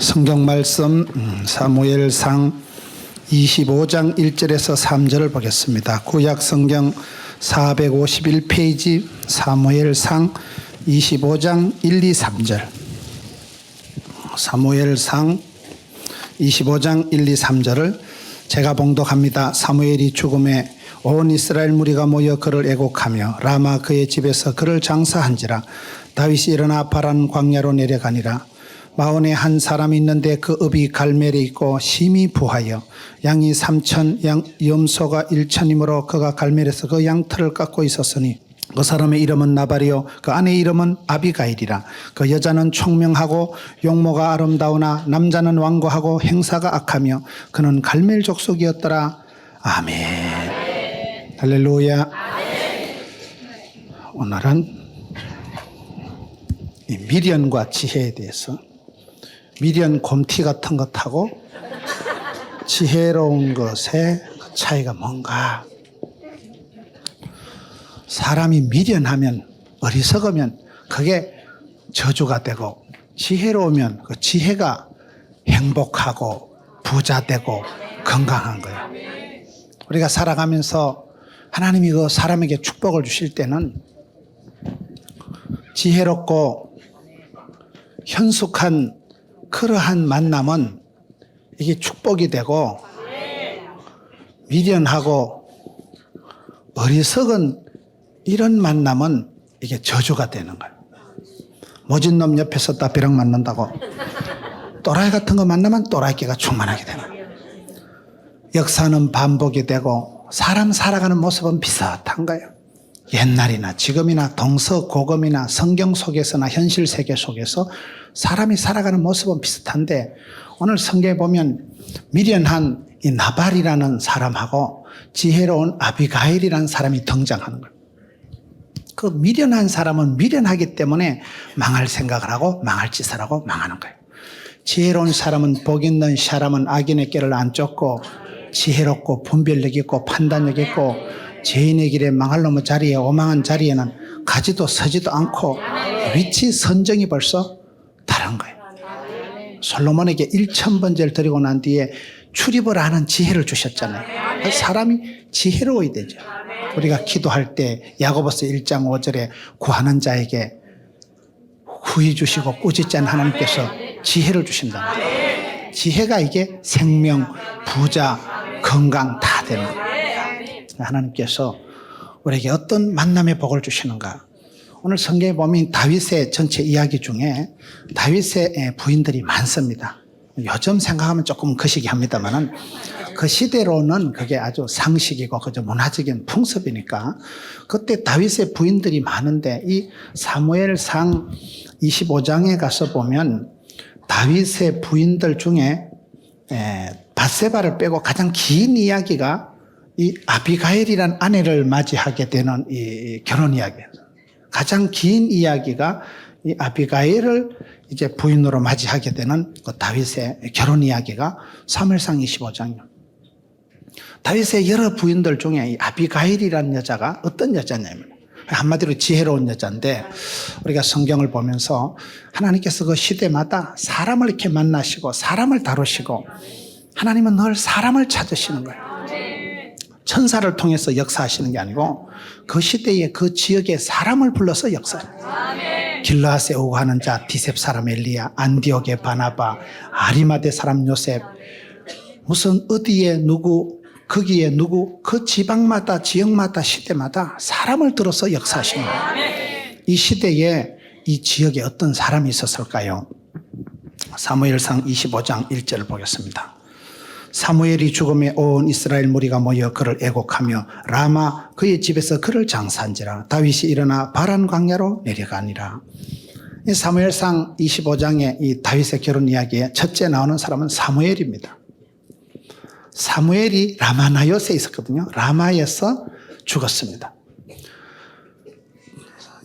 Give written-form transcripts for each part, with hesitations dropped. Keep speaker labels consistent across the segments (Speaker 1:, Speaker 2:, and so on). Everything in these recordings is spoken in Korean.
Speaker 1: 성경 말씀 사무엘상 25장 1절에서 3절을 보겠습니다. 구약 성경 451페이지 사무엘상 25장 1, 2, 3절. 사무엘상 25장 1, 2, 3절을 제가 봉독합니다. 사무엘이 죽음에 온 이스라엘 무리가 모여 그를 애곡하며 라마 그의 집에서 그를 장사한지라. 다윗이 일어나 파란 광야로 내려가니라. 마온에 한 사람이 있는데 그 업이 갈멜에 있고 심히 부하여 양이 3,000 염소가 1,000이므로 그가 갈멜에서 그 양털을 깎고 있었으니 그 사람의 이름은 나발이요 그 아내의 이름은 아비가일이라. 그 여자는 총명하고 용모가 아름다우나 남자는 완고하고 행사가 악하며 그는 갈멜 족속이었더라. 아멘. 할렐루야. 오늘은 이 미련과 지혜에 대해서, 미련 곰티 같은 것하고 지혜로운 것의 차이가 뭔가. 사람이 미련하면, 어리석으면 그게 저주가 되고, 지혜로우면 그 지혜가 행복하고 부자되고 건강한 거예요. 우리가 살아가면서 하나님이 그 사람에게 축복을 주실 때는 지혜롭고 현숙한 그러한 만남은 이게 축복이 되고, 미련하고 어리석은 이런 만남은 이게 저주가 되는 거예요. 모진 놈 옆에 섰다 벼락 맞는다고 또라이 같은 거 만나면 또라이끼가 충만하게 되는 거예요. 역사는 반복이 되고 사람 살아가는 모습은 비슷한 거예요. 옛날이나 지금이나 동서고금이나 성경 속에서나 현실 세계 속에서 사람이 살아가는 모습은 비슷한데, 오늘 성경에 보면 미련한 이 나발이라는 사람하고 지혜로운 아비가일이라는 사람이 등장하는 거예요. 그 미련한 사람은 미련하기 때문에 망할 생각을 하고 망할 짓을 하고 망하는 거예요. 지혜로운 사람은, 복 있는 사람은 악인의 꾀를 안 쫓고 지혜롭고 분별력 있고 판단력 있고 죄인의 길에 망할 놈의 자리에, 오망한 자리에는 가지도 서지도 않고 위치 선정이 벌써 다른 거예요. 솔로몬에게 1,000번제를 드리고 난 뒤에 출입을 하는 지혜를 주셨잖아요. 사람이 지혜로워야 되죠. 우리가 기도할 때 야고보서 1장 5절에 구하는 자에게 후히 주시고 꾸짖지 않은 하나님께서 지혜를 주신다. 지혜가 이게 생명, 부자, 건강 다 되는 거예요. 하나님께서 우리에게 어떤 만남의 복을 주시는가. 오늘 성경에 보면 다윗의 전체 이야기 중에 다윗의 부인들이 많습니다. 요즘 생각하면 조금 거시기합니다만은 그 시대로는 그게 아주 상식이고 그저 문화적인 풍습이니까 그때 다윗의 부인들이 많은데, 이 사무엘상 25장에 가서 보면 다윗의 부인들 중에 밧세바를 빼고 가장 긴 이야기가 이 아비가일이라는 아내를 맞이하게 되는 이 결혼 이야기예요. 가장 긴 이야기가 이 아비가일을 이제 부인으로 맞이하게 되는 그 다윗의 결혼 이야기가 사무엘상 25장이에요. 다윗의 여러 부인들 중에 이 아비가일이라는 여자가 어떤 여자냐면, 한마디로 지혜로운 여자인데, 우리가 성경을 보면서 하나님께서 그 시대마다 사람을 이렇게 만나시고 사람을 다루시고, 하나님은 늘 사람을 찾으시는 거예요. 천사를 통해서 역사하시는 게 아니고 그 시대에 그 지역에 사람을 불러서 역사하시는 거예요. 길르앗에 오고 하는 자 디셉 사람 엘리야, 안디옥의 바나바, 아리마대 사람 요셉, 무슨 어디에 누구, 거기에 누구, 그 지방마다 지역마다 시대마다 사람을 들어서 역사하시는 거예요. 이 시대에 이 지역에 어떤 사람이 있었을까요? 사무엘상 25장 1절을 보겠습니다. 사무엘이 죽음에 온 이스라엘 무리가 모여 그를 애곡하며 라마 그의 집에서 그를 장사한지라. 다윗이 일어나 바란 광야로 내려가니라. 이 사무엘상 25장의 이 다윗의 결혼 이야기에 첫째 나오는 사람은 사무엘입니다. 사무엘이 라마나요스에 있었거든요. 라마에서 죽었습니다.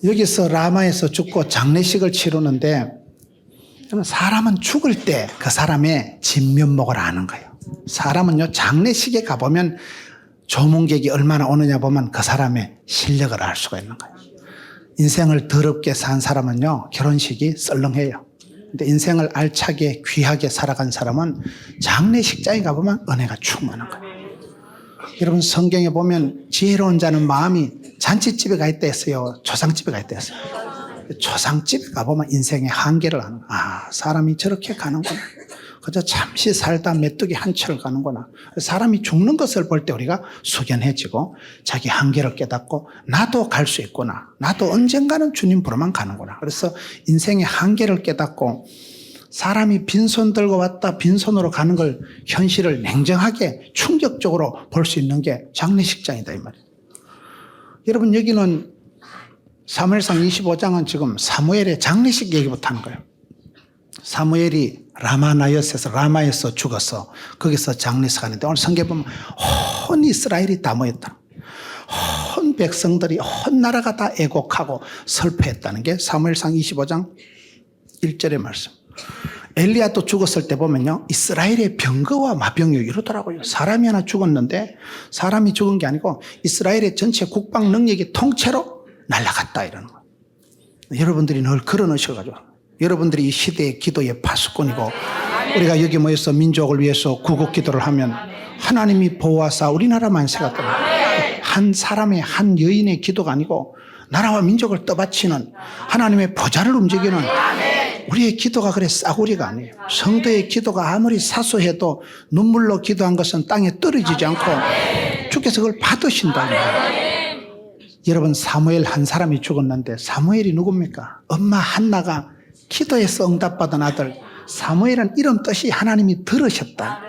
Speaker 1: 여기서 라마에서 죽고 장례식을 치르는데, 사람은 죽을 때 그 사람의 진면목을 아는 거예요. 사람은요, 장례식에 가보면 조문객이 얼마나 오느냐 보면 그 사람의 실력을 알 수가 있는 거예요. 인생을 더럽게 산 사람은요, 결혼식이 썰렁해요. 근데 인생을 알차게 귀하게 살아간 사람은 장례식장에 가보면 은혜가 충만한 거예요. 여러분 성경에 보면 지혜로운 자는 마음이 잔치집에 가 있다 했어요? 조상집에 가 있다 했어요? 조상집에 가보면 인생의 한계를 아는 거야. 사람이 저렇게 가는구나. 그저 잠시 살다 메뚜기 한 철을 가는구나. 사람이 죽는 것을 볼 때 우리가 숙연해지고 자기 한계를 깨닫고 나도 갈 수 있구나. 나도 언젠가는 주님 보러만 가는구나. 그래서 인생의 한계를 깨닫고 사람이 빈손 들고 왔다 빈손으로 가는 걸 현실을 냉정하게 충격적으로 볼 수 있는 게 장례식장이다 이 말이에요. 여러분 여기는 사무엘상 25장은 지금 사무엘의 장례식 얘기부터 하는 거예요. 사무엘이 라마에서 죽어서 거기서 장례식 하는데 오늘 성경에 보면 온 이스라엘이 다 모였다. 온 백성들이 온 나라가 다 애곡하고 슬퍼했다는 게 사무엘상 25장 1절의 말씀. 엘리야도 죽었을 때 보면요 이스라엘의 병거와 마병이 이러더라고요. 사람이 하나 죽었는데 사람이 죽은 게 아니고 이스라엘의 전체 국방 능력이 통째로 날아갔다 이러는 거예요. 여러분들이 늘 걸어놓으셔가지고 여러분들이 이 시대의 기도의 파수꾼이고 우리가 여기 모여서 민족을 위해서 구국 기도를 하면 하나님이 보호하사 우리나라만 생각합니다. 한 사람의 한 여인의 기도가 아니고 나라와 민족을 떠받치는 하나님의 보좌를 움직이는 우리의 기도가 그래 싸구리가 아니에요. 성도의 기도가 아무리 사소해도 눈물로 기도한 것은 땅에 떨어지지 않고 주께서 그걸 받으신다. 여러분 사무엘 한 사람이 죽었는데 사무엘이 누굽니까? 엄마 한나가 기도해서 응답받은 아들. 사무엘은 이런 뜻이 하나님이 들으셨다.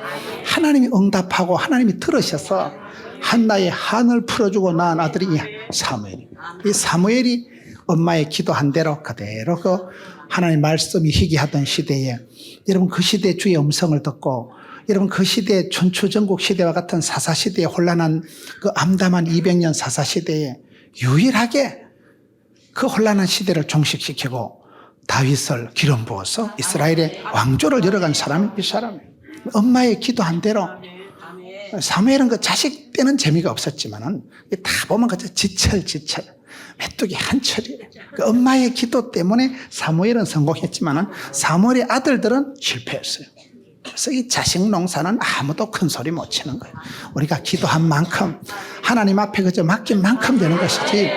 Speaker 1: 하나님이 응답하고 하나님이 들으셔서 한나의 한을 풀어주고 낳은 아들이 사무엘이에요. 이 사무엘이 엄마의 기도한 대로 그대로 그 하나님의 말씀이 희귀하던 시대에 여러분 그 시대의 주의 음성을 듣고 여러분 그 시대의 춘추전국 시대와 같은 사사시대에 혼란한 그 암담한 200년 사사시대에 유일하게 그 혼란한 시대를 종식시키고 다윗을 기름 부어서 이스라엘의 왕조를 열어간 사람이 이 사람이에요. 엄마의 기도한 대로. 사무엘은 그 자식 때는 재미가 없었지만은 다 보면 그저 지철 메뚜기 한 철이에요. 그 엄마의 기도 때문에 사무엘은 성공했지만은 사무엘의 아들들은 실패했어요. 그래서 이 자식 농사는 아무도 큰 소리 못 치는 거예요. 우리가 기도한 만큼 하나님 앞에 그저 맡긴 만큼 되는 것이지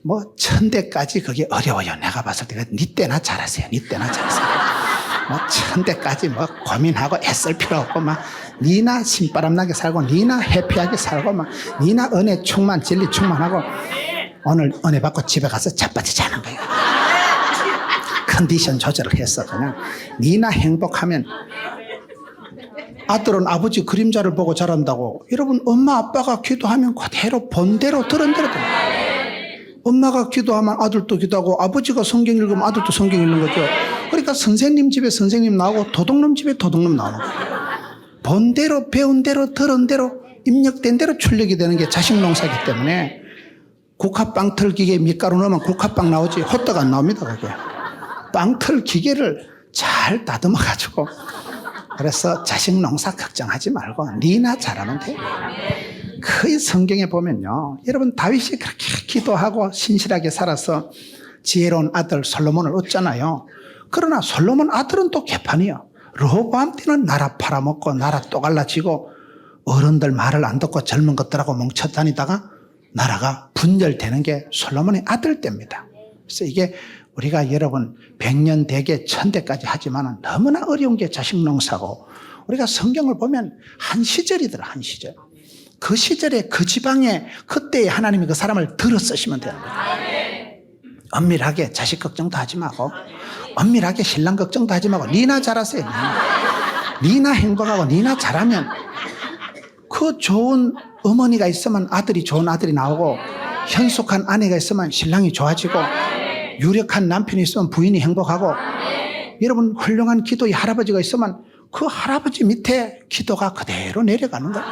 Speaker 1: 뭐 1000대까지 그게 어려워요. 내가 봤을 때 니 때나 잘하세요. 니 때나 잘하세요. 뭐 1000대까지 뭐 고민하고 애쓸 필요 없고 막 니나 신바람 나게 살고 니나 해피하게 살고 막 니나 은혜 충만 진리 충만하고 오늘 은혜 받고 집에 가서 자빠지 자는 거예요. 컨디션 조절을 해서 그냥 니나 행복하면. 아들은 아버지 그림자를 보고 자란다고. 여러분 엄마 아빠가 기도하면 그대로 본대로 들은 대로 들어요. 엄마가 기도하면 아들도 기도하고 아버지가 성경 읽으면 아들도 성경 읽는 거죠. 그러니까 선생님 집에 선생님 나오고 도둑놈 집에 도둑놈 나오는 거예요. 본대로 배운 대로 들은 대로 입력된 대로 출력이 되는 게 자식 농사이기 때문에 국화빵 틀 기계에 밀가루 넣으면 국화빵 나오지 호떡 안 나옵니다. 그게 빵 틀 기계를 잘 다듬어 가지고 그래서 자식 농사 걱정하지 말고 니나 잘하면 돼요. 그 성경에 보면요 여러분 다윗이 그렇게 기도하고 신실하게 살아서 지혜로운 아들 솔로몬을 얻잖아요. 그러나 솔로몬 아들은 또 개판이요. 르호보암 때는 나라 팔아먹고 나라 또 갈라지고 어른들 말을 안 듣고 젊은 것들하고 뭉쳐 다니다가 나라가 분열되는 게 솔로몬의 아들 때입니다. 그래서 이게 우리가 여러분 100년 대계 1000대까지 하지만 너무나 어려운 게 자식 농사고 우리가 성경을 보면 한 시절이더라. 한 시절. 그 시절에 그 지방에 그때에 하나님이 그 사람을 들어 쓰시면 되는 거예요. 엄밀하게 자식 걱정도 하지 말고 엄밀하게 신랑 걱정도 하지 말고 니나 잘하세요. 니나 행복하고 니나 잘하면 그 좋은 어머니가 있으면 아들이 좋은 아들이 나오고 현숙한 아내가 있으면 신랑이 좋아지고 유력한 남편이 있으면 부인이 행복하고 여러분 훌륭한 기도의 할아버지가 있으면 그 할아버지 밑에 기도가 그대로 내려가는 거예요.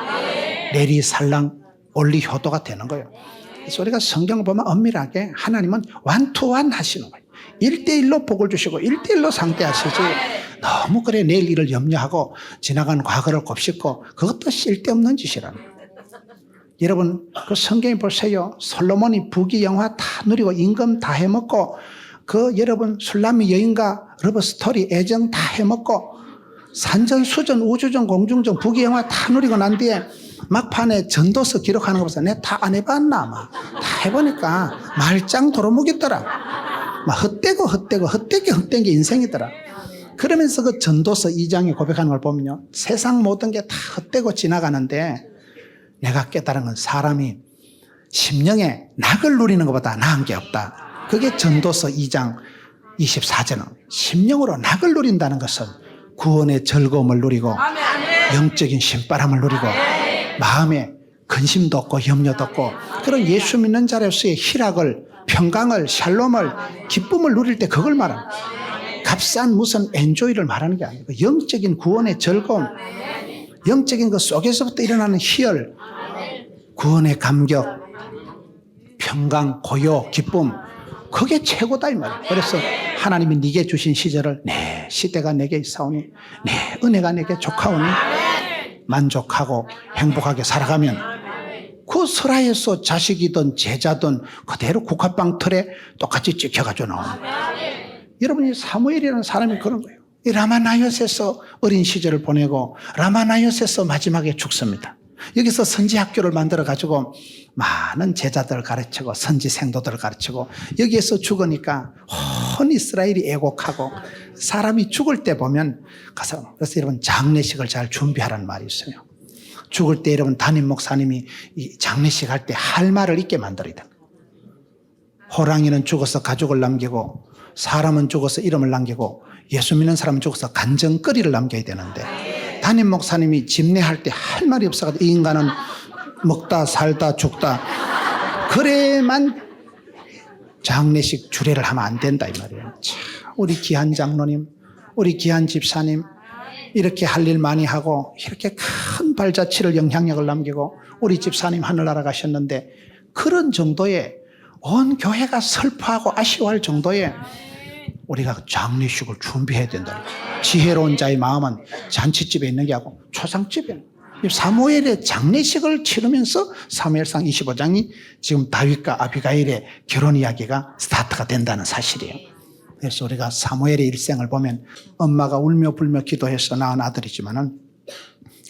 Speaker 1: 내리살랑 올리 효도가 되는 거예요. 그래서 우리가 성경을 보면 엄밀하게 하나님은 완투완 하시는 거예요. 1대1로 복을 주시고 1대1로 상대하시지 너무 그래 내일 일을 염려하고 지나간 과거를 곱씹고 그것도 쓸데없는 짓이라는 거예요. 여러분 그 성경에 보세요. 솔로몬이 부귀영화 다 누리고 임금 다 해먹고 여러분 술람이 여인과 러브스토리 애정 다 해먹고 산전수전 우주전 공중전 부귀영화 다 누리고 난 뒤에 막판에 전도서 기록하는 거 보세요. 내가 다 안 해봤나 막. 다 해보니까 말짱 도루묵이더라. 막 헛된 게 인생이더라. 그러면서 그 전도서 2장에 고백하는 걸 보면요, 세상 모든 게 다 헛되고 지나가는데 내가 깨달은 건 사람이 심령에 낙을 누리는 것보다 나은 게 없다. 그게 전도서 2장 24절은 심령으로 낙을 누린다는 것은 구원의 즐거움을 누리고 영적인 신바람을 누리고 마음에 근심도 없고 염려도 없고 그런 예수 믿는 자로서의 희락을, 평강을, 샬롬을, 기쁨을 누릴 때 그걸 말합니다. 값싼 무슨 엔조이를 말하는 게 아니고 영적인 구원의 즐거움, 영적인 그 속에서부터 일어나는 희열, 구원의 감격, 평강, 고요, 기쁨, 그게 최고다 이 말이에요. 그래서 하나님이 네게 주신 시절을 내 시대가 내게 있사오니 내 은혜가 내게 족하오니 만족하고 행복하게 살아가면 그 설화에서 자식이든 제자든 그대로 국화빵 틀에 똑같이 찍혀가지고 나옵니다. 여러분이 사무엘이라는 사람이 그런 거예요. 이 라마나이엇에서 어린 시절을 보내고 라마나이엇에서 마지막에 죽습니다. 여기서 선지학교를 만들어가지고 많은 제자들을 가르치고 선지 생도들을 가르치고 여기에서 죽으니까 온 이스라엘이 애곡하고 사람이 죽을 때 보면 가서 그래서 여러분 장례식을 잘 준비하라는 말이 있어요. 죽을 때 여러분 담임 목사님이 이 장례식 할 때 할 말을 있게 만들어야 돼요. 호랑이는 죽어서 가족을 남기고 사람은 죽어서 이름을 남기고 예수 믿는 사람은 죽어서 간증거리를 남겨야 되는데 담임 목사님이 집례할 때 할 말이 없어가지고 이 인간은 먹다 살다 죽다 그래만 장례식 주례를 하면 안 된다 이 말이에요. 참, 우리 귀한 장로님, 우리 귀한 집사님 이렇게 할 일 많이 하고 이렇게 큰 발자취를 영향력을 남기고 우리 집사님 하늘나라 가셨는데 그런 정도의 온 교회가 슬퍼하고 아쉬워할 정도의 우리가 장례식을 준비해야 된다. 지혜로운 자의 마음은 잔치집에 있는 게 아니고 초상집에. 사무엘의 장례식을 치르면서 사무엘상 25장이 지금 다윗과 아비가일의 결혼 이야기가 스타트가 된다는 사실이에요. 그래서 우리가 사무엘의 일생을 보면 엄마가 울며 불며 기도해서 낳은 아들이지만은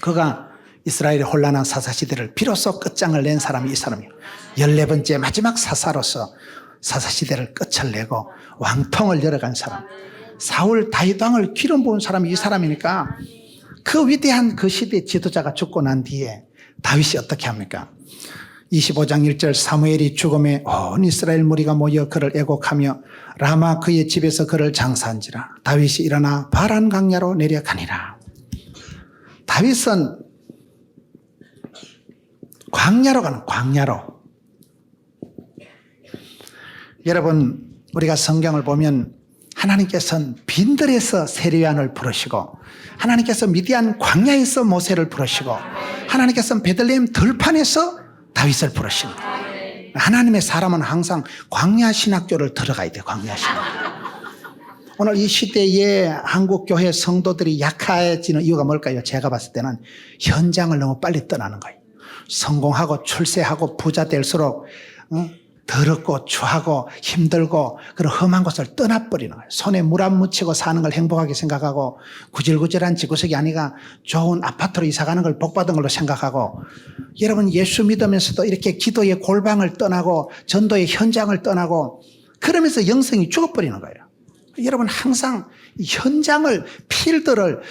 Speaker 1: 그가 이스라엘의 혼란한 사사시대를 비로소 끝장을 낸 사람이 이 사람이에요. 14번째 마지막 사사로서 사사시대를 끝을 내고 왕통을 열어간 사람, 사울 다윗 왕을 기름 부은 사람이 이 사람이니까 그 위대한 그 시대의 지도자가 죽고 난 뒤에 다윗이 어떻게 합니까? 25장 1절 사무엘이 죽음에 온 이스라엘 무리가 모여 그를 애곡하며 라마 그의 집에서 그를 장사한지라 다윗이 일어나 바란 강야로 내려가니라. 다윗은 광야로 가는 광야로. 여러분 우리가 성경을 보면 하나님께서는 빈들에서 세례요한을 부르시고 하나님께서 미디안 광야에서 모세를 부르시고 하나님께서는 베들레헴 들판에서 다윗을 부르십니다. 하나님의 사람은 항상 광야 신학교를 들어가야 돼요. 광야 신학교. 오늘 이 시대의 한국 교회 성도들이 약해지는 이유가 뭘까요? 제가 봤을 때는 현장을 너무 빨리 떠나는 거예요. 성공하고 출세하고 부자 될수록 더럽고 추하고 힘들고 그런 험한 곳을 떠나버리는 거예요. 손에 물 안 묻히고 사는 걸 행복하게 생각하고 구질구질한 집구석이 아니라 좋은 아파트로 이사가는 걸 복받은 걸로 생각하고 여러분 예수 믿으면서도 이렇게 기도의 골방을 떠나고 전도의 현장을 떠나고 그러면서 영성이 죽어버리는 거예요. 여러분 항상 현장을 필드를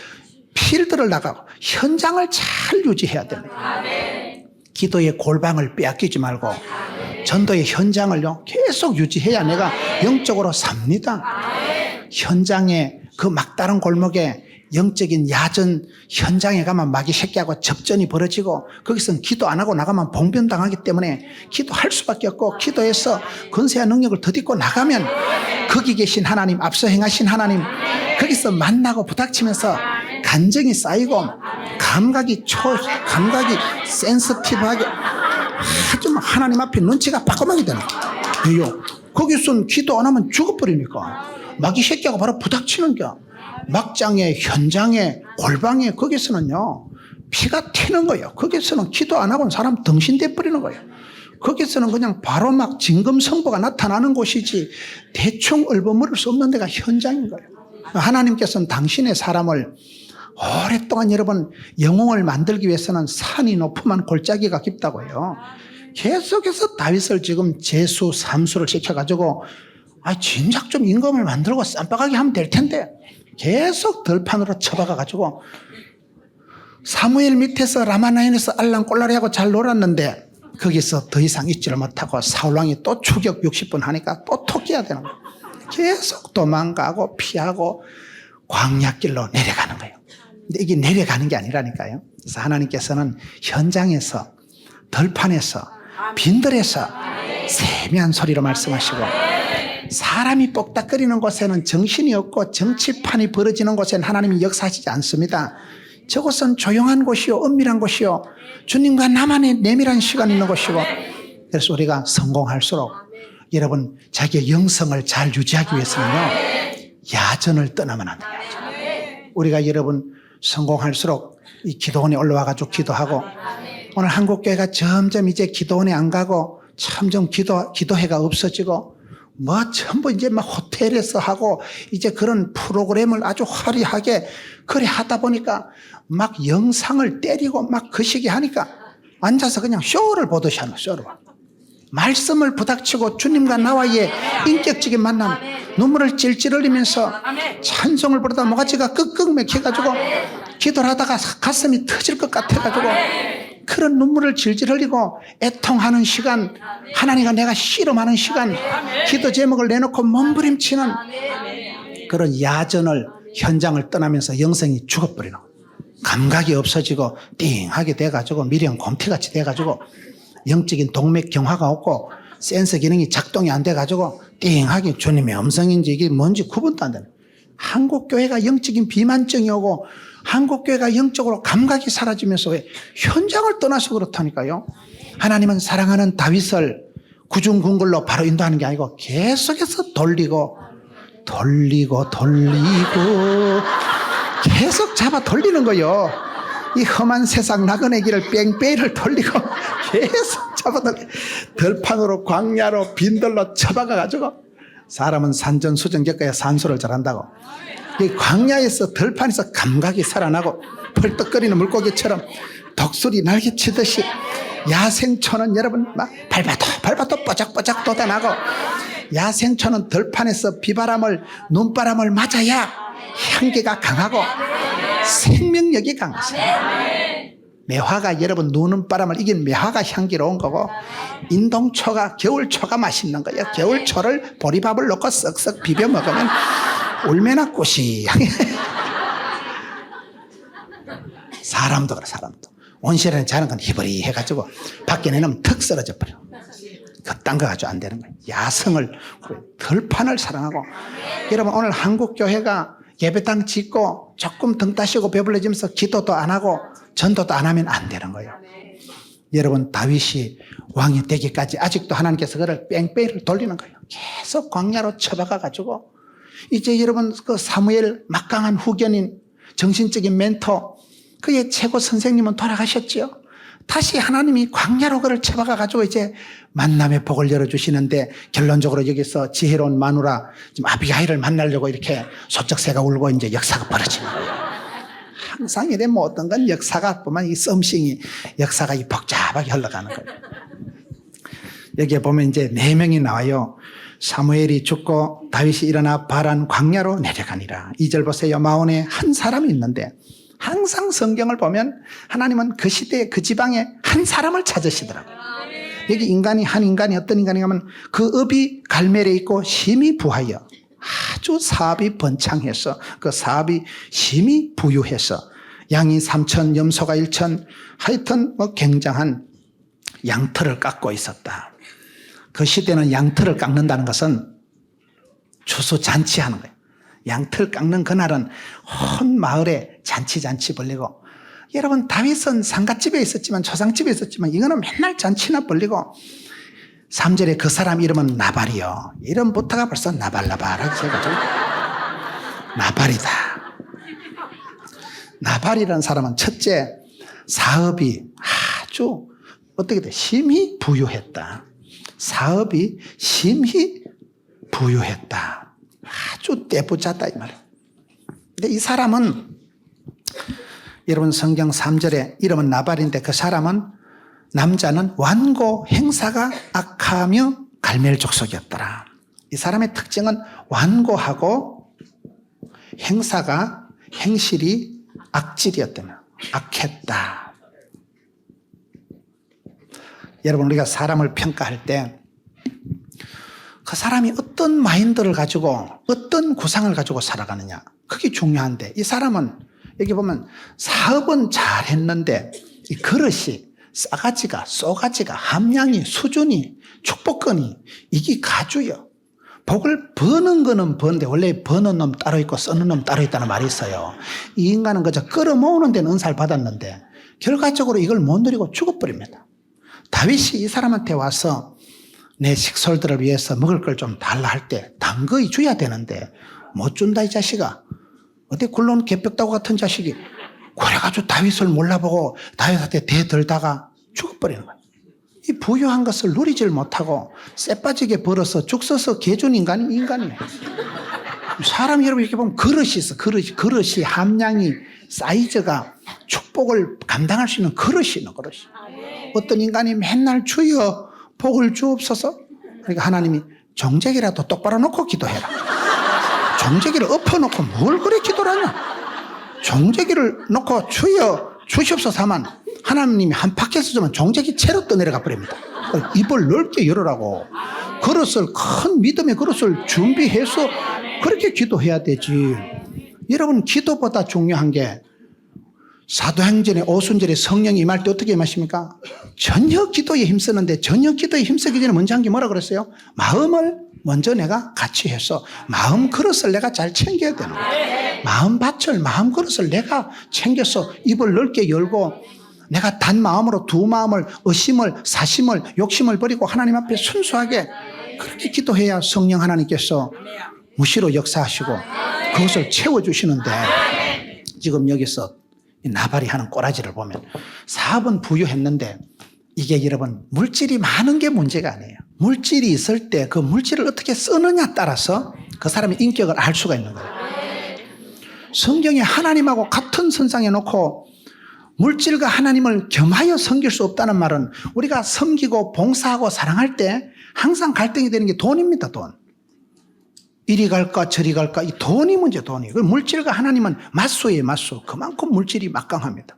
Speaker 1: 나가고 현장을 잘 유지해야 됩니다. 기도의 골방을 빼앗기지 말고 전도의 현장을요 계속 유지해야 내가 영적으로 삽니다. 현장에 그 막다른 골목에 영적인 야전 현장에 가면 마귀 새끼하고 접전이 벌어지고 거기서는 기도 안 하고 나가면 봉변당하기 때문에 기도할 수밖에 없고 기도해서 권세와 능력을 덧입고 나가면 거기 계신 하나님 앞서 행하신 하나님 거기서 만나고 부닥치면서 간정이 쌓이고 감각이 센스티브하게 아주 하나님 앞에 눈치가 빠끔하게 되는 거예요. 거기서는 기도 안 하면 죽어버리니까 마귀 새끼하고 바로 부닥치는 거. 막장에 현장에 골방에 거기서는요 피가 튀는 거예요. 거기서는 기도 안 하고는 사람 덩신돼 버리는 거예요. 거기서는 그냥 바로 막 진검성보가 나타나는 곳이지 대충 얼버무릴 수 없는 데가 현장인 거예요. 하나님께서는 당신의 사람을 오랫동안 여러분 영웅을 만들기 위해서는 산이 높으면 골짜기가 깊다고 해요. 계속해서 다윗을 지금 제수, 삼수를 시켜가지고 진작 좀 임금을 만들고 쌈박하게 하면 될 텐데 계속 들판으로 쳐박아가지고 사무엘 밑에서 라마나임에서 알랑꼴라리하고 잘 놀았는데 거기서 더 이상 있지를 못하고 사울왕이 또 추격 60분 하니까 또 토끼야 되는 거예요. 계속 도망가고 피하고 광야길로 내려가는 거예요. 근데 이게 내려가는 게 아니라니까요. 그래서 하나님께서는 현장에서 들판에서 빈들에서 세미한 소리로 말씀하시고 사람이 뽁닥거리는 곳에는 정신이 없고 정치판이 벌어지는 곳에는 하나님이 역사하시지 않습니다. 저곳은 조용한 곳이요 은밀한 곳이요 주님과 나만의 내밀한 시간이 있는 곳이고 그래서 우리가 성공할수록 여러분 자기의 영성을 잘 유지하기 위해서는요 야전을 떠나면 안 돼요. 우리가 여러분 성공할수록 이 기도원에 올라와가지고 기도하고 오늘 한국교회가 점점 이제 기도원에 안 가고 점점 기도회가 없어지고 전부 이제 막 호텔에서 하고 이제 그런 프로그램을 아주 화려하게 그래 하다 보니까 막 영상을 때리고 막 그 시기 하니까 앉아서 그냥 쇼를 보듯이 하는 쇼를 말씀을 부닥치고 주님과 나와의 인격적인 만남 눈물을 찔찔 흘리면서 찬송을 부르다 모가지가 끄끄 맥혀가지고 기도를 하다가 가슴이 터질 것 같아가지고 그런 눈물을 질질 흘리고 애통하는 시간 하나님과 내가 씨름하는 시간 기도 제목을 내놓고 몸부림치는 그런 야전을 현장을 떠나면서 영성이 죽어버리는 거예요. 감각이 없어지고 띵하게 돼가지고 미련 곰티같이 돼가지고 영적인 동맥경화가 없고 센서 기능이 작동이 안 돼가지고 띵하게 주님의 음성인지 이게 뭔지 구분도 안 되는 한국교회가 영적인 비만증이 오고 한국교회가 영적으로 감각이 사라지면서 왜 현장을 떠나서 그렇다니까요. 하나님은 사랑하는 다윗을 구중궁궐로 바로 인도하는 게 아니고 계속해서 돌리고 계속 잡아 돌리는 거예요. 이 험한 세상 나그네 길을 뺑뺑이를 돌리고 계속 잡아 돌리고 들판으로 광야로 빈들로 쳐박아가지고 사람은 산전수전 겪어야 산소를 잘한다고. 이 광야에서 들판에서 감각이 살아나고 펄떡거리는 물고기처럼 독수리 날개치듯이 야생초는 여러분 막 밟아도 뽀짝뽀짝 돋아나고 야생초는 들판에서 비바람을 눈바람을 맞아야 향기가 강하고 생명력이 강하세요. 매화가 여러분 누는바람을 이긴 매화가 향기로운 거고 인동초가 겨울초가 맛있는 거예요. 겨울초를 보리밥을 넣고 쓱쓱 비벼 먹으면 얼마나 꼬시하게 사람도 그래. 사람도 온실에는 자는 건 희버리 해가지고 밖에 내놓으면 턱 쓰러져 버려. 그딴 거 가지고 안 되는 거예요. 야성을 들판을 사랑하고 여러분 오늘 한국교회가 예배당 짓고 조금 등 따시고 배불러지면서 기도도 안 하고 전도도 안 하면 안 되는 거예요. 여러분 다윗이 왕이 되기까지 아직도 하나님께서 그를 뺑뺑이를 돌리는 거예요. 계속 광야로 쳐박아가지고 이제 여러분 그 사무엘 막강한 후견인 정신적인 멘토 그의 최고 선생님은 돌아가셨지요. 다시 하나님이 광야로 그를 쳐박아가지고 이제 만남의 복을 열어주시는데 결론적으로 여기서 지혜로운 마누라 지금 아비가일을 만나려고 이렇게 소쩍새가 울고 이제 역사가 벌어지는 거예요. 항상 이래 뭐 어떤 건 역사가 보면 이 썸씽이 역사가 이 복잡하게 흘러가는 거예요. 여기에 보면 이제 4명이 나와요. 사무엘이 죽고 다윗이 일어나 바란 광야로 내려가니라. 2절 보세요. 마온에 한 사람이 있는데 항상 성경을 보면 하나님은 그 시대에 그 지방에 한 사람을 찾으시더라고요. 여기 인간이 한 인간이 어떤 인간인가 하면 그 업이 갈멜에 있고 심히 부하여 아주 사업이 번창해서 그 사업이 심히 부유해서 양이 3천 염소가 1천 하여튼 뭐 굉장한 양털을 깎고 있었다. 그 시대는 양털을 깎는다는 것은 추수잔치하는 거예요. 양털 깎는 그날은 온 마을에 잔치 벌리고 여러분 다윗은 상갓집에 있었지만 초상집에 있었지만 이거는 맨날 잔치나 벌리고 3절에 그 사람 이름은 나발이요. 이름부터가 벌써 나발나발하게 해가지고 나발이다. 나발이라는 사람은 첫째 사업이 아주 어떻게 돼? 심히 부유했다. 사업이 심히 부유했다. 아주 떼부자다 이 말이에요. 근데 이 사람은 여러분 성경 3절에 이름은 나발인데 그 사람은 남자는 완고 행사가 악하며 갈멜 족속이었더라. 이 사람의 특징은 완고하고 행실이 악질이었다며 악했다. 여러분 우리가 사람을 평가할 때 그 사람이 어떤 마인드를 가지고 어떤 구상을 가지고 살아가느냐 그게 중요한데 이 사람은 여기 보면 사업은 잘했는데 이 그릇이 쏘가지가 함량이 수준이 축복권이 이게 가주요. 복을 버는 거는 버는데 원래 버는 놈 따로 있고 쓰는 놈 따로 있다는 말이 있어요. 이 인간은 그저 끌어모으는 데는 은사를 받았는데 결과적으로 이걸 못 누리고 죽어버립니다. 다윗이 이 사람한테 와서 내 식솔들을 위해서 먹을 걸 좀 달라 할 때 당거히 줘야 되는데 못 준다 이 자식아. 어디 굴러온 개벽다구 같은 자식이 그래가지고 다윗을 몰라보고 다윗한테 대들다가 죽어버리는 거예요. 이 부유한 것을 누리질 못하고 쎄빠지게 벌어서 죽 써서 개준 인간이 인간이에요. 사람이 여러분 이렇게 보면 그릇이 있어. 그릇이 함량이 사이즈가 축복을 감당할 수 있는 그릇이 있는 그릇이. 어떤 인간이 맨날 주여 복을 주옵소서. 그러니까 하나님이 정제기라도 똑바로 놓고 기도해라. 정제기를 엎어놓고 뭘 그래 기도를 하냐. 정제기를 놓고 주여 주시옵소서 하면 하나님이 한 바퀴에서 주면 정제기 채로 떠내려가 버립니다. 입을 넓게 열으라고. 그릇을 큰 믿음의 그릇을 준비해서 그렇게 기도해야 되지. 여러분 기도보다 중요한 게 사도행전의 오순절에 성령이 임할 때 어떻게 임하십니까? 전혀 기도에 힘쓰는데 전혀 기도에 힘쓰기 전에 먼저 한 게 뭐라 그랬어요? 마음을 먼저 내가 같이 해서 마음 그릇을 내가 잘 챙겨야 되는 거예요. 마음 밭을 마음 그릇을 내가 챙겨서 입을 넓게 열고 내가 단 마음으로 두 마음을 의심을 사심을 욕심을 버리고 하나님 앞에 순수하게 그렇게 기도해야 성령 하나님께서 무시로 역사하시고 그것을 채워주시는데 지금 여기서 나발이 하는 꼬라지를 보면 사업은 부유했는데 이게 여러분 물질이 많은 게 문제가 아니에요. 물질이 있을 때 그 물질을 어떻게 쓰느냐 따라서 그 사람의 인격을 알 수가 있는 거예요. 성경에 하나님하고 같은 선상에 놓고 물질과 하나님을 겸하여 섬길 수 없다는 말은 우리가 섬기고 봉사하고 사랑할 때 항상 갈등이 되는 게 돈입니다. 돈. 이리 갈까 저리 갈까 이 돈이 문제 돈이. 물질과 하나님은 맞수예요 맞수. 그만큼 물질이 막강합니다.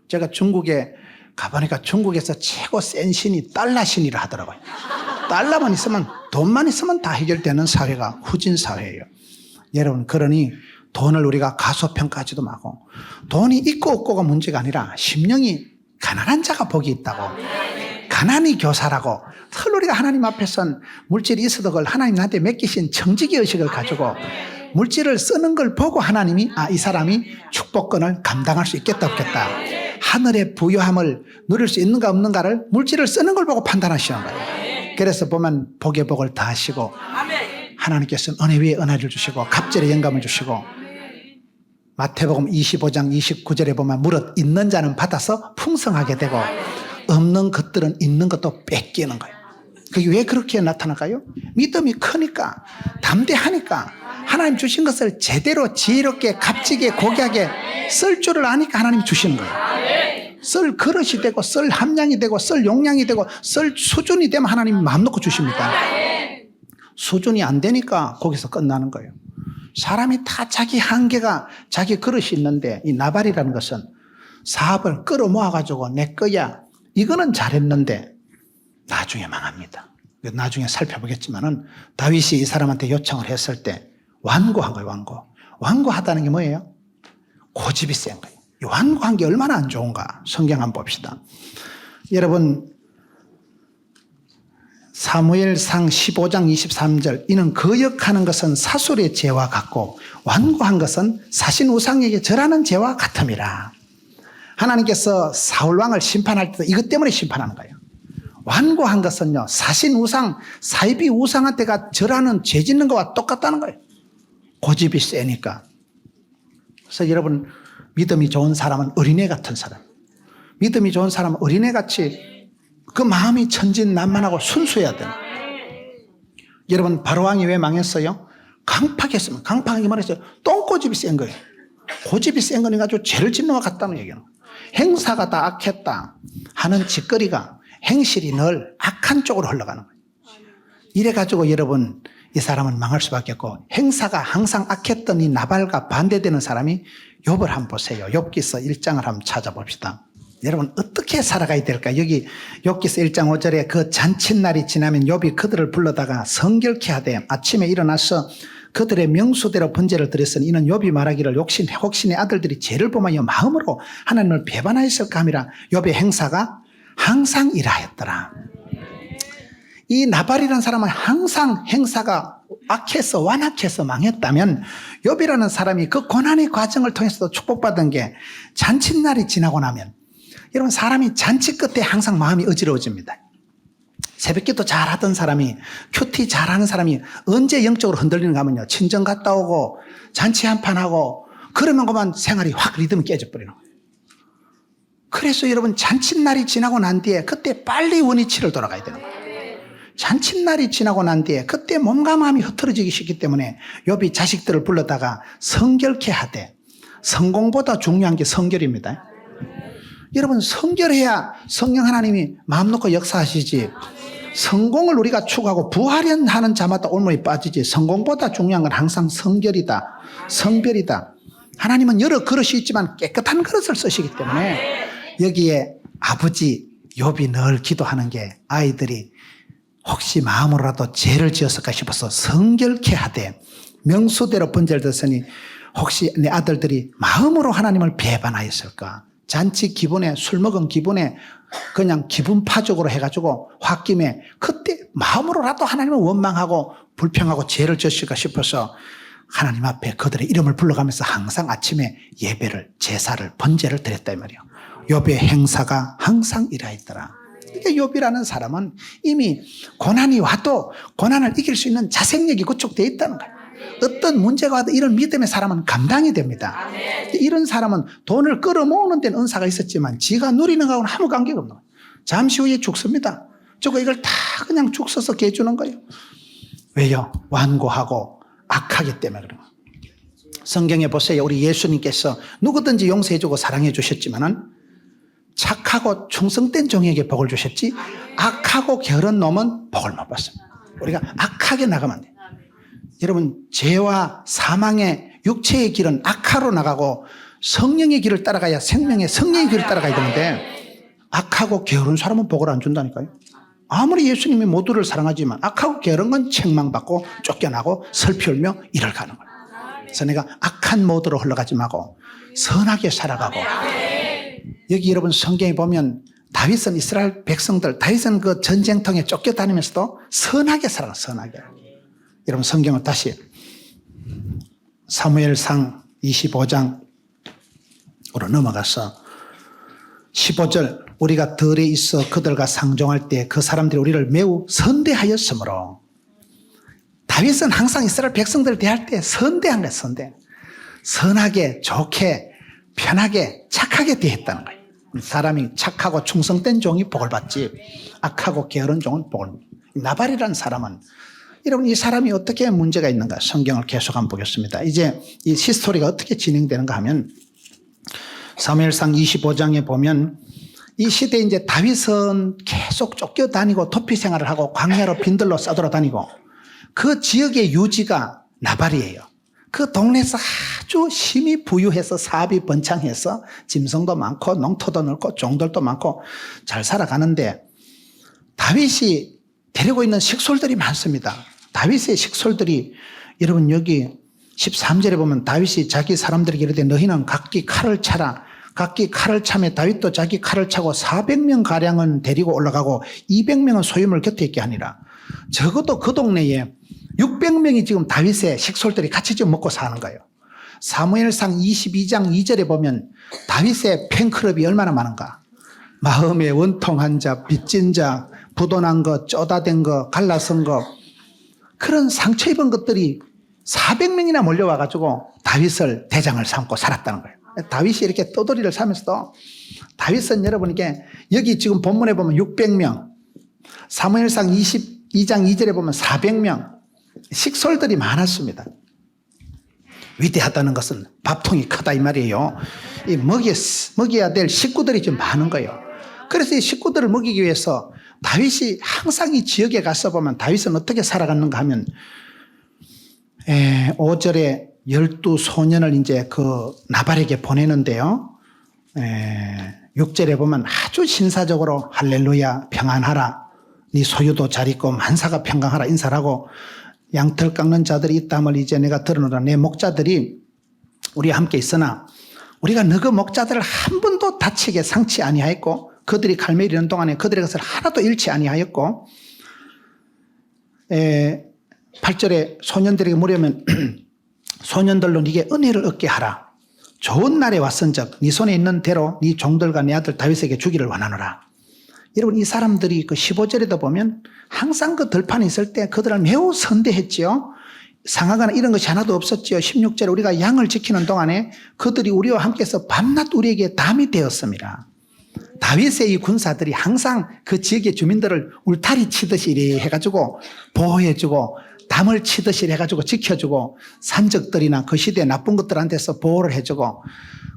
Speaker 1: 제가 중국에 가보니까 중국에서 최고 센 신이 달러 신이라 하더라고요. 달러만 있으면 돈만 있으면 다 해결되는 사회가 후진 사회예요. 여러분 그러니 돈을 우리가 가소평가하지도 말고 돈이 있고 없고가 문제가 아니라 심령이 가난한 자가 복이 있다고 가난이 교사라고 털 우리가 하나님 앞에선 물질이 있어도 그걸 하나님 나한테 맡기신 청지기 의식을 가지고 물질을 쓰는 걸 보고 하나님이 이 사람이 축복권을 감당할 수 있겠다 없겠다 하늘의 부유함을 누릴 수 있는가 없는가를 물질을 쓰는 걸 보고 판단하시는 거예요. 그래서 보면 복의 복을 다 하시고 하나님께서는 은혜 위에 은혜를 주시고 갑절에 영감을 주시고 마태복음 25장 29절에 보면 무릇 있는 자는 받아서 풍성하게 되고 없는 것들은 있는 것도 뺏기는 거예요. 그게 왜 그렇게 나타날까요? 믿음이 크니까 담대하니까 하나님 주신 것을 제대로 지혜롭게 값지게 고귀하게 쓸 줄을 아니까 하나님 주시는 거예요. 쓸 그릇이 되고 쓸 함량이 되고 쓸 용량이 되고 쓸 수준이 되면 하나님 마음 놓고 주십니다. 수준이 안 되니까 거기서 끝나는 거예요. 사람이 다 자기 한계가 자기 그릇이 있는데 이 나발이라는 것은 사업을 끌어모아가지고 내 거야 이거는 잘했는데 나중에 망합니다. 나중에 살펴보겠지만은 다윗이 이 사람한테 요청을 했을 때 완고한 거예요. 완고하다는 게 뭐예요? 고집이 센 거예요. 이 완고한 게 얼마나 안 좋은가 성경 한번 봅시다. 여러분 사무엘상 15장 23절 이는 거역하는 것은 사술의 죄와 같고 완고한 것은 사신 우상에게 절하는 죄와 같음이라. 하나님께서 사울왕을 심판할 때 이것 때문에 심판하는 거예요. 완고한 것은요 사신 우상 사이비 우상한테가 절하는 죄 짓는 것과 똑같다는 거예요. 고집이 세니까. 그래서 여러분 믿음이 좋은 사람은 어린애 같은 사람. 믿음이 좋은 사람은 어린애같이 그 마음이 천진난만하고 순수해야 돼요. 여러분 바로왕이 왜 망했어요? 강팍했으면 강팍하게 말했어요. 똥꼬집이 센 거예요. 고집이 센 거니까 아주 죄를 짓는 것 같다는 얘기는. 행사가 다 악했다 하는 짓거리가 행실이 늘 악한 쪽으로 흘러가는 거예요. 이래가지고 여러분 이 사람은 망할 수밖에 없고, 행사가 항상 악했던 이 나발과 반대되는 사람이 욥을 한번 보세요. 욥기서 1장을 한번 찾아봅시다. 여러분 어떻게 살아가야 될까? 여기 욥기서 1장 5절에 그 잔칫날이 지나면 욥이 그들을 불러다가 성결케 하되 아침에 일어나서 그들의 명수대로 번제를 드렸으니 이는 욥이 말하기를 혹시 내 아들들이 죄를 범하여 마음으로 하나님을 배반하였을까 함이라. 욥의 행사가 항상 이러하였더라. 이 나발이라는 사람은 항상 행사가 악해서 완악해서 망했다면, 욥이라는 사람이 그 고난의 과정을 통해서도 축복받은 게 잔칫날이 지나고 나면, 여러분 사람이 잔치 끝에 항상 마음이 어지러워집니다. 새벽기도 잘하던 사람이, 큐티 잘하는 사람이 언제 영적으로 흔들리는가 하면요, 친정 갔다 오고 잔치 한판 하고 그러면 그만 생활이 확 리듬이 깨져버리는 거예요. 그래서 여러분 잔칫날이 지나고 난 뒤에 그때 빨리 원위치를 돌아가야 되는 거예요. 잔칫날이 지나고 난 뒤에 그때 몸과 마음이 흐트러지기 쉽기 때문에 욥이 자식들을 불러다가 성결케 하되, 성공보다 중요한 게 성결입니다. 여러분 성결해야 성령 하나님이 마음 놓고 역사하시지, 성공을 우리가 추구하고 부하련하는 자마다 올무에 빠지지, 성공보다 중요한 건 항상 성결이다, 성별이다. 하나님은 여러 그릇이 있지만 깨끗한 그릇을 쓰시기 때문에 여기에 아버지 욥이 늘 기도하는 게, 아이들이 혹시 마음으로라도 죄를 지었을까 싶어서 성결케 하되 명수대로 번제를 드렸으니 혹시 내 아들들이 마음으로 하나님을 배반하였을까. 잔치 기분에, 술 먹은 기분에 그냥 기분파적으로 해가지고 홧김에 그때 마음으로라도 하나님을 원망하고 불평하고 죄를 지었을까 싶어서 하나님 앞에 그들의 이름을 불러가면서 항상 아침에 예배를, 제사를, 번제를 드렸다 이 말이에요. 욥의 행사가 항상 이러했더라. 그러니까 욥이라는 사람은 이미 고난이 와도 고난을 이길 수 있는 자생력이 구축되어 있다는 거예요. 어떤 문제가 와도 이런 믿음의 사람은 감당이 됩니다. 이런 사람은 돈을 끌어모으는 데는 은사가 있었지만 지가 누리는 거하고는 아무 관계가 없는 거예요. 잠시 후에 죽습니다. 저거 이걸 다 그냥 죽 써서 개주는 거예요. 왜요? 완고하고 악하기 때문에 그런 거예요. 성경에 보세요. 우리 예수님께서 누구든지 용서해주고 사랑해 주셨지만은 착하고 충성된 종에게 복을 주셨지, 악하고 게으른 놈은 복을 못 받습니다. 우리가 악하게 나가면 안 돼요. 여러분 죄와 사망의 육체의 길은 악하로 나가고 성령의 길을 따라가야 생명의 성령의 길을 따라가야 되는데, 악하고 게으른 사람은 복을 안 준다니까요. 아무리 예수님이 모두를 사랑하지만 악하고 게으른 건 책망받고 쫓겨나고 슬피 울며 이를 가는 거예요. 그래서 내가 악한 모드로 흘러가지 말고 선하게 살아가고, 여기 여러분 성경에 보면 다윗은 이스라엘 백성들, 다윗은 그 전쟁통에 쫓겨다니면서도 선하게 살아가, 선하게. 여러분 성경을 다시 사무엘상 25장으로 넘어가서 15절, 우리가 들에 있어 그들과 상종할 때 그 사람들이 우리를 매우 선대하였으므로. 다윗은 항상 이스라엘 백성들을 대할 때 선대한 거예요. 선하게, 좋게, 편하게, 착하게 대했다는 거예요. 사람이 착하고 충성된 종이 복을 받지, 악하고 게으른 종은 복을 못 받습니다. 나발이라는 사람은, 여러분 이 사람이 어떻게 문제가 있는가, 성경을 계속 한번 보겠습니다. 이제 이 히스토리가 어떻게 진행되는가 하면, 사무엘상 25장에 보면 이 시대에 이제 다윗은 계속 쫓겨다니고 도피 생활을 하고 광야로 빈들로 싸돌아다니고, 그 지역의 유지가 나발이에요. 그 동네에서 아주 힘이 부유해서 사업이 번창해서 짐승도 많고 농토도 넓고 종들도 많고 잘 살아가는데, 다윗이 데리고 있는 식솔들이 많습니다. 다윗의 식솔들이, 여러분 여기 13절에 보면 다윗이 자기 사람들에게 이르되 너희는 각기 칼을 차라. 각기 칼을 차매 다윗도 자기 칼을 차고 400명 가량은 데리고 올라가고 200명은 소유물 곁에 있게 하니라. 적어도 그 동네에 600명이 지금 다윗의 식솔들이 같이 지금 먹고 사는 거예요. 사무엘상 22장 2절에 보면 다윗의 팬클럽이 얼마나 많은가. 마음에 원통한 자, 빚진 자, 부도난 것, 쪼다된 것, 갈라선 것, 그런 상처 입은 것들이 400명이나 몰려와가지고 다윗을 대장을 삼고 살았다는 거예요. 다윗이 이렇게 떠돌이를 살면서도 다윗은 여러분에게 여기 지금 본문에 보면 600명, 사무엘상 22장 2절에 보면 400명, 식솔들이 많았습니다. 위대하다는 것은 밥통이 크다 이 말이에요. 이 먹여야 될 식구들이 좀 많은 거예요. 그래서 이 식구들을 먹이기 위해서 다윗이 항상 이 지역에 가서 보면 다윗은 어떻게 살아갔는가 하면 5절에 12소년을 이제 그 나발에게 보내는데요. 6절에 보면 아주 신사적으로 할렐루야 평안하라 네 소유도 잘 있고 만사가 평강하라 인사를 하고 양털 깎는 자들이 있다함을 이제 내가 들으노라. 내 목자들이 우리와 함께 있으나 우리가 너그 목자들을 한 번도 다치게 상치 아니하였고 그들이 갈매 이르는 동안에 그들의 것을 하나도 잃지 아니하였고 8절에 소년들에게 물으면 소년들로 네게 은혜를 얻게 하라. 좋은 날에 왔은즉 네 손에 있는 대로 네 종들과 내 아들 다윗에게 주기를 원하노라. 여러분 이 사람들이 그 15절에도 보면 항상 그 들판에 있을 때 그들을 매우 선대했지요. 상하거나 이런 것이 하나도 없었지요. 16절에 우리가 양을 지키는 동안에 그들이 우리와 함께해서 밤낮 우리에게 담이 되었습니다. 다윗의 이 군사들이 항상 그 지역의 주민들을 울타리 치듯이 이리 해가지고 보호해주고 담을 치듯이 해가지고 지켜주고 산적들이나 그 시대의 나쁜 것들한테서 보호를 해주고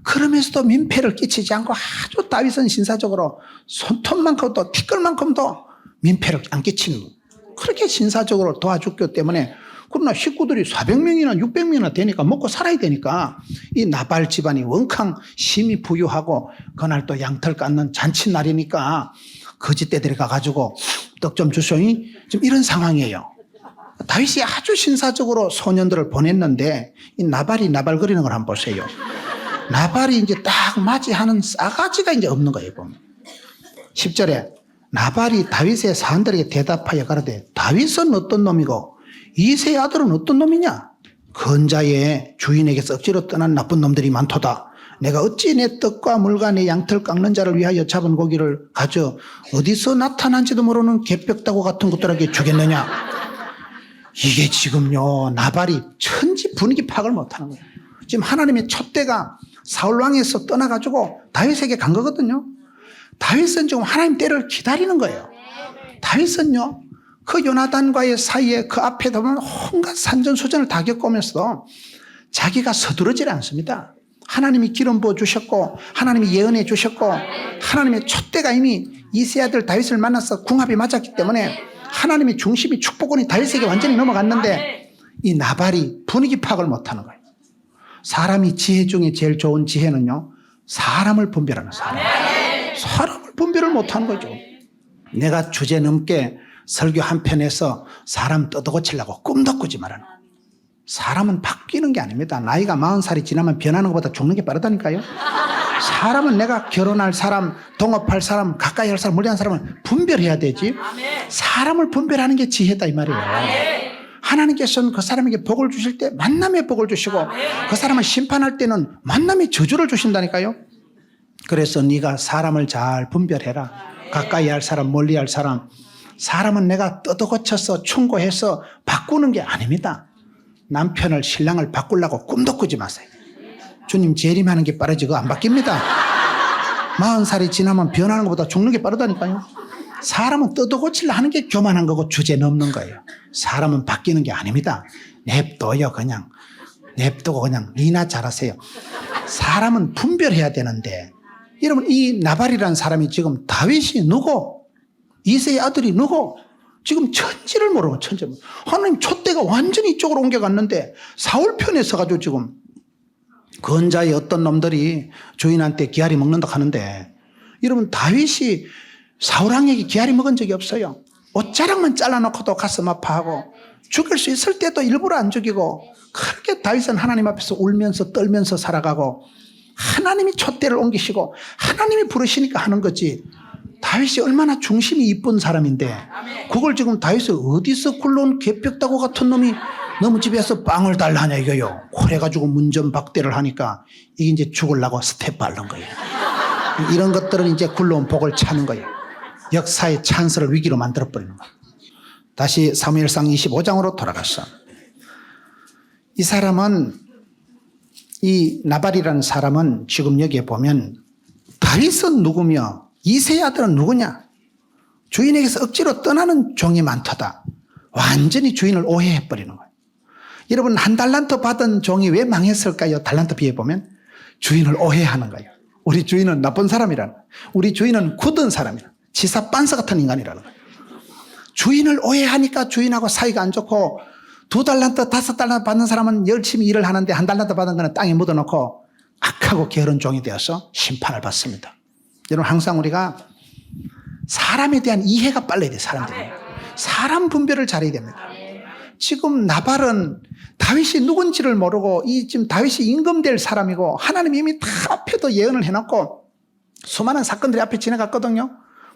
Speaker 1: 그러면서도 민폐를 끼치지 않고 아주 다윗은 신사적으로 손톱만큼도 티끌만큼도 민폐를 안 끼치는 그렇게 신사적으로 도와줬기 때문에 그러나 식구들이 400명이나 600명이나 되니까 먹고 살아야 되니까 이 나발 집안이 원캉 심히 부유하고 그날 또 양털 깎는 잔칫날이니까 거짓대들이 가가지고 떡 좀 주소이 지금 이런 상황이에요. 다윗이 아주 신사적으로 소년들을 보냈는데 이 나발이 나발거리는 걸 한번 보세요. 나발이 이제 딱 맞이하는 싸가지가 이제 없는 거예요, 보면. 10절에 나발이 다윗의 사람들에게 대답하여 가로되 다윗은 어떤 놈이고 이새의 아들은 어떤 놈이냐? 건자의 주인에게서 억지로 떠난 나쁜 놈들이 많도다. 내가 어찌 내 떡과 물과 내 양털 깎는 자를 위하여 잡은 고기를 가져 어디서 나타난지도 모르는 개벽다구 같은 것들에게 주겠느냐? 이게 지금요 나발이 천지 분위기 파악을 못하는 거예요. 지금 하나님의 촛대가 사울왕에서 떠나가지고 다윗에게 간 거거든요. 다윗은 지금 하나님 때를 기다리는 거예요. 다윗은요 그 요나단과의 사이에 그 앞에 보면 온갖 산전수전을 다 겪으면서도 자기가 서두르질 않습니다. 하나님이 기름 부어 주셨고 하나님이 예언해 주셨고 하나님의 촛대가 이미 이새의 아들 다윗을 만나서 궁합이 맞았기 때문에 하나님의 중심이 축복권이 다윗에게 완전히 넘어갔는데 이 나발이 분위기 파악을 못하는 거예요. 사람이 지혜 중에 제일 좋은 지혜는요 사람을 분별하는 사람을 분별을 못하는 거죠. 내가 주제 넘게 설교 한 편에서 사람 뜯어고치려고 꿈도 꾸지 말아라. 사람은 바뀌는 게 아닙니다. 나이가 40살이 지나면 변하는 것보다 죽는 게 빠르다니까요. 사람은 내가 결혼할 사람, 동업할 사람, 가까이 할 사람, 멀리한 사람을 분별해야 되지. 사람을 분별하는 게 지혜다 이 말이에요. 하나님께서는 그 사람에게 복을 주실 때 만남의 복을 주시고 그 사람을 심판할 때는 만남의 저주를 주신다니까요. 그래서 네가 사람을 잘 분별해라. 가까이 할 사람, 멀리 할 사람. 사람은 내가 뜯어고쳐서 충고해서 바꾸는 게 아닙니다. 남편을 신랑을 바꾸려고 꿈도 꾸지 마세요. 주님 재림하는 게 빠르지 그거 안 바뀝니다. 40살이 지나면 변하는 것보다 죽는 게 빠르다니까요. 사람은 뜯어고치려 하는 게 교만한 거고 주제 넘는 거예요. 사람은 바뀌는 게 아닙니다. 냅둬요 그냥. 냅두고 그냥 니나 잘하세요. 사람은 분별해야 되는데 여러분 이 나발이라는 사람이 지금 다윗이 누구? 이새의 아들이 누구? 지금 천지를 모르고 천지. 하나님 촛대가 완전히 이쪽으로 옮겨갔는데 사울 편에 서가지고 지금 건자의 어떤 놈들이 주인한테 기아리 먹는다 하는데 여러분 다윗이 사울왕에게 기아리 먹은 적이 없어요. 옷자락만 잘라놓고도 가슴 아파하고 죽일 수 있을 때도 일부러 안 죽이고 그렇게 다윗은 하나님 앞에서 울면서 떨면서 살아가고 하나님이 촛대를 옮기시고 하나님이 부르시니까 하는 거지. 다윗이 얼마나 중심이 이쁜 사람인데 그걸 지금 다윗이 어디서 굴러온 개벽다구 같은 놈이 너무 집에서 빵을 달라냐 이거요. 그래가지고 문전박대를 하니까 이게 이제 죽으려고 스텝 밟는 거예요. 이런 것들은 이제 굴러온 복을 차는 거예요. 역사의 찬스를 위기로 만들어버리는 거예요. 다시 사무엘상 25장으로 돌아갔어. 이 사람은 이 나발이라는 사람은 지금 여기에 보면 다윗은 누구며 이새의 아들은 누구냐? 주인에게서 억지로 떠나는 종이 많도다. 완전히 주인을 오해해버리는 거예요. 여러분, 한 달란트 받은 종이 왜 망했을까요? 달란트 비해보면 주인을 오해하는 거예요. 우리 주인은 나쁜 사람이라는 거예요. 우리 주인은 굳은 사람이라는 거예요. 지사 빤스 같은 인간이라는 거예요. 주인을 오해하니까 주인하고 사이가 안 좋고 2달란트, 5달란트 받는 사람은 열심히 일을 하는데 1달란트 받은 거는 땅에 묻어놓고 악하고 게으른 종이 되어서 심판을 받습니다. 여러분, 항상 우리가 사람에 대한 이해가 빨라야 돼요. 사람들이. 사람 분별을 잘해야 됩니다. 지금 나발은 다윗이 누군지를 모르고 지금 다윗이 임금될 사람이고 하나님이 이미 다 앞에도 예언을 해놓고 수많은 사건들이 앞에 지나갔거든요.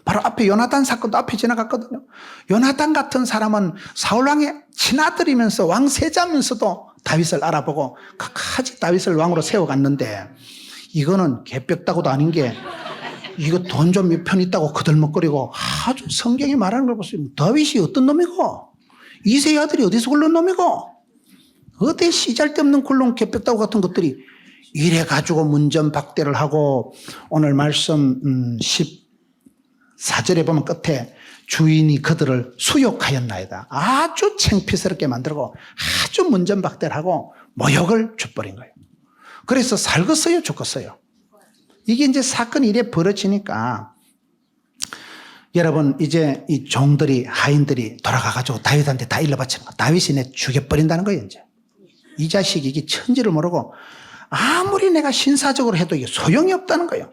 Speaker 1: 바로 앞에 요나단 사건도 앞에 지나갔거든요. 요나단 같은 사람은 사울왕의 친아들이면서 왕세자면서도 다윗을 알아보고 끝까지 다윗을 왕으로 세워갔는데 이거는 개벽다고도 아닌 게 이거 돈 좀 몇 편 있다고 거들먹거리고 아주 성경이 말하는 걸 보세요. 다윗이 어떤 놈이고 이새의 아들이 어디서 굴른 놈이고 어디 시잘데없는 굴른 개벽다구 같은 것들이 이래가지고 문전박대를 하고 오늘 말씀 14절에 보면 끝에 주인이 그들을 수욕하였나이다. 아주 창피스럽게 만들고 아주 문전박대를 하고 모욕을 줘버린 거예요. 그래서 살겠어요 죽었어요. 이게 이제 사건이 이래 벌어지니까 여러분 이제 이 종들이 하인들이 돌아가가지고 다윗한테 다 일러바치는 거예요. 다윗이 내 죽여버린다는 거예요. 이제 이 자식이 이게 천지를 모르고 아무리 내가 신사적으로 해도 이게 소용이 없다는 거예요.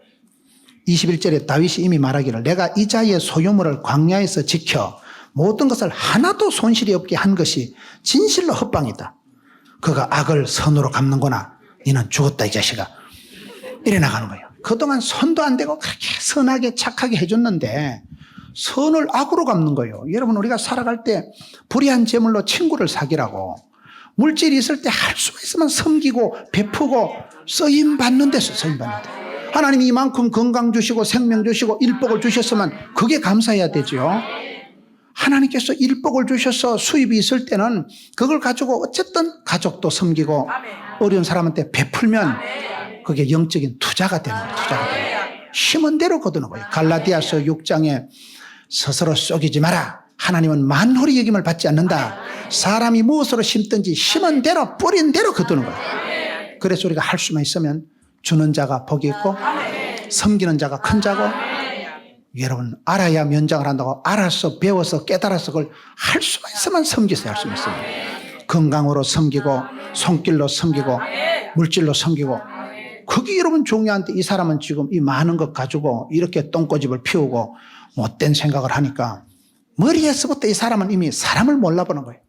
Speaker 1: 21절에 다윗이 이미 말하기를 내가 이 자의 소유물을 광야에서 지켜 모든 것을 하나도 손실이 없게 한 것이 진실로 헛방이다. 그가 악을 선으로 갚는구나. 너는 죽었다 이 자식아. 이래 나가는 거예요. 그동안 손도 안 대고 그렇게 선하게 착하게 해줬는데 선을 악으로 갚는 거예요. 여러분 우리가 살아갈 때 불의한 재물로 친구를 사귀라고 물질이 있을 때 할 수가 있으면 섬기고 베푸고 쓰임받는 데서 쓰임받는 데 하나님이 이만큼 건강 주시고 생명 주시고 일복을 주셨으면 그게 감사해야 되죠. 하나님께서 일복을 주셔서 수입이 있을 때는 그걸 가지고 어쨌든 가족도 섬기고 어려운 사람한테 베풀면 그게 영적인 투자가 되는 거예요. 투자가 되는 거예요. 심은 대로 거두는 거예요. 갈라디아서 6장에 스스로 쏘기지 마라. 하나님은 만홀히 여김을 받지 않는다. 사람이 무엇으로 심든지 심은 대로 뿌린 대로 거두는 거예요. 그래서 우리가 할 수만 있으면 주는 자가 복이 있고 섬기는 자가 큰 자고 여러분 알아야 면장을 한다고 알아서 배워서 깨달아서 그걸 할 수만 있으면 섬기세요. 할 수만 있으면 건강으로 섬기고 손길로 섬기고 물질로 섬기고 그게 여러분 중요한데 이 사람은 지금 이 많은 것 가지고 이렇게 똥꼬집을 피우고 못된 생각을 하니까 머리에서부터 이 사람은 이미 사람을 몰라보는 거예요.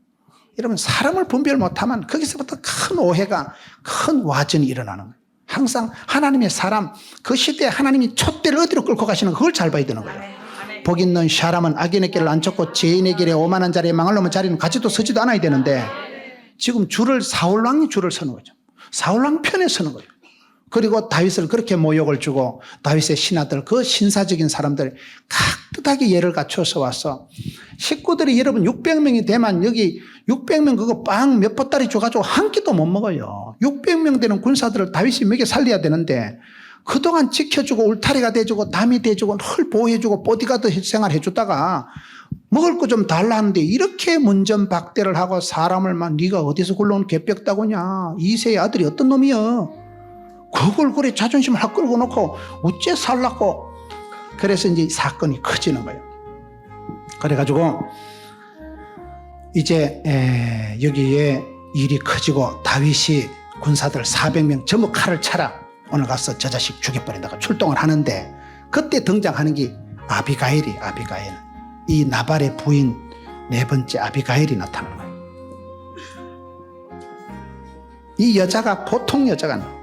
Speaker 1: 여러분 사람을 분별 못하면 거기서부터 큰 오해가 큰 와전이 일어나는 거예요. 항상 하나님의 사람 그 시대에 하나님이 촛대를 어디로 끌고 가시는 그걸 잘 봐야 되는 거예요. 복 있는 사람은 악인의 길을 안 쫓고 죄인의 길에 오만한 자리에 망할 놈의 자리는 가지도 서지도 않아야 되는데 지금 사울왕이 줄을 서는 거죠. 사울왕 편에 서는 거예요. 그리고 다윗을 그렇게 모욕을 주고 다윗의 신하들 그 신사적인 사람들 깍듯하게 예를 갖춰서 와서 식구들이 여러분 600명이 되면 여기 600명 그거 빵 몇 보따리 줘가지고 한 끼도 못 먹어요. 600명 되는 군사들을 다윗이 먹여 살려야 되는데 그동안 지켜주고 울타리가 돼주고 담이 돼주고 늘 보호해주고 보디가드 생활해주다가 먹을 거 좀 달라는데 이렇게 문전박대를 하고 사람을 막 네가 어디서 굴러온 개벽다구냐 이새의 아들이 어떤 놈이여 그걸 그래 자존심을 확 끌고 놓고 어째 살라고 그래서 이제 사건이 커지는 거예요. 그래가지고 이제 여기에 일이 커지고 다윗이 군사들 400명 전부 칼을 차라 오늘 가서 저 자식 죽여버린다고 출동을 하는데 그때 등장하는 게 아비가일이 이 나발의 부인 네 번째 아비가일이 나타나는 거예요. 이 여자가 보통 여자가 아니에요.